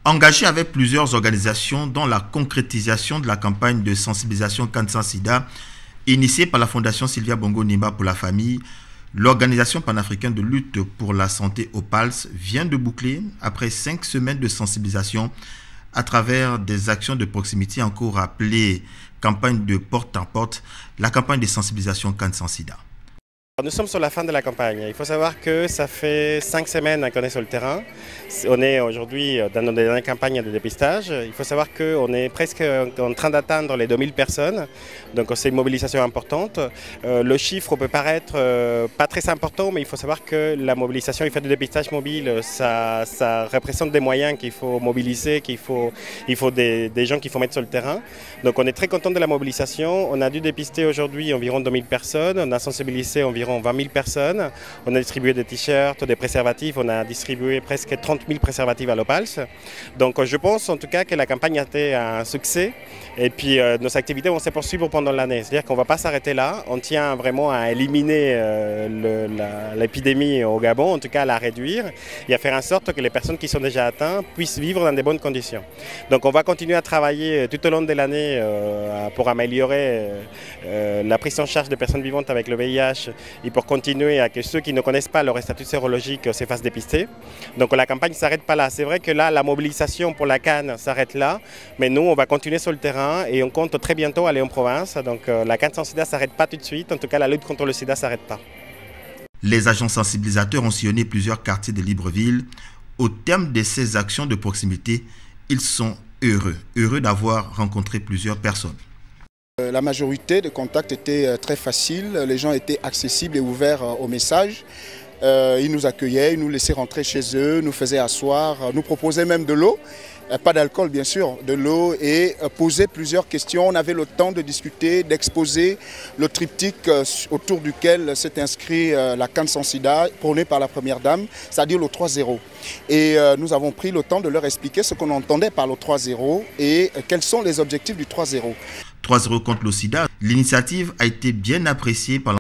Engagé avec plusieurs organisations dans la concrétisation de la campagne de sensibilisation Cancer Sida, initiée par la Fondation Sylvia Bongo Nimba pour la famille, l'Organisation panafricaine de lutte pour la santé OPALS vient de boucler, après 5 semaines de sensibilisation, à travers des actions de proximité encore appelées campagne de porte en porte, la campagne de sensibilisation Cancer Sida. Nous sommes sur la fin de la campagne. Il faut savoir que ça fait 5 semaines qu'on est sur le terrain. On est aujourd'hui dans nos dernières campagnes de dépistage. Il faut savoir qu'on est presque en train d'atteindre les 2000 personnes. Donc c'est une mobilisation importante. Le chiffre peut paraître pas très important, mais il faut savoir que la mobilisation, il fait du dépistage mobile, ça représente des moyens qu'il faut mobiliser, il faut des gens qu'il faut mettre sur le terrain. Donc on est très content de la mobilisation. On a dû dépister aujourd'hui environ 2000 personnes. On a sensibilisé environ 20 000 personnes. On a distribué des t-shirts, des préservatifs. On a distribué presque 30 000 préservatifs à l'OPALS. Donc je pense en tout cas que la campagne a été un succès. Et puis nos activités vont se poursuivre pendant l'année. C'est-à-dire qu'on ne va pas s'arrêter là. On tient vraiment à éliminer l'épidémie au Gabon, en tout cas à la réduire et à faire en sorte que les personnes qui sont déjà atteintes puissent vivre dans de bonnes conditions. Donc on va continuer à travailler tout au long de l'année pour améliorer la prise en charge des personnes vivantes avec le VIH et pour continuer à que ceux qui ne connaissent pas leur statut sérologique se fassent dépister. Donc la campagne ne s'arrête pas là. C'est vrai que là, la mobilisation pour la CAN s'arrête là, mais nous, on va continuer sur le terrain et on compte très bientôt aller en province. Donc la CAN sans sida ne s'arrête pas tout de suite. En tout cas, la lutte contre le sida ne s'arrête pas. Les agents sensibilisateurs ont sillonné plusieurs quartiers de Libreville. Au terme de ces actions de proximité, ils sont heureux d'avoir rencontré plusieurs personnes. La majorité des contacts étaient très faciles, les gens étaient accessibles et ouverts aux messages. Ils nous accueillaient, ils nous laissaient rentrer chez eux, nous faisaient asseoir, nous proposaient même de l'eau, pas d'alcool bien sûr, de l'eau et posaient plusieurs questions. On avait le temps de discuter, d'exposer le triptyque autour duquel s'est inscrit la CAN sans sida, prônée par la Première Dame, c'est-à-dire le 3-0. Et nous avons pris le temps de leur expliquer ce qu'on entendait par le 3-0 et quels sont les objectifs du 3-0. 3-0 contre le sida, l'initiative a été bien appréciée par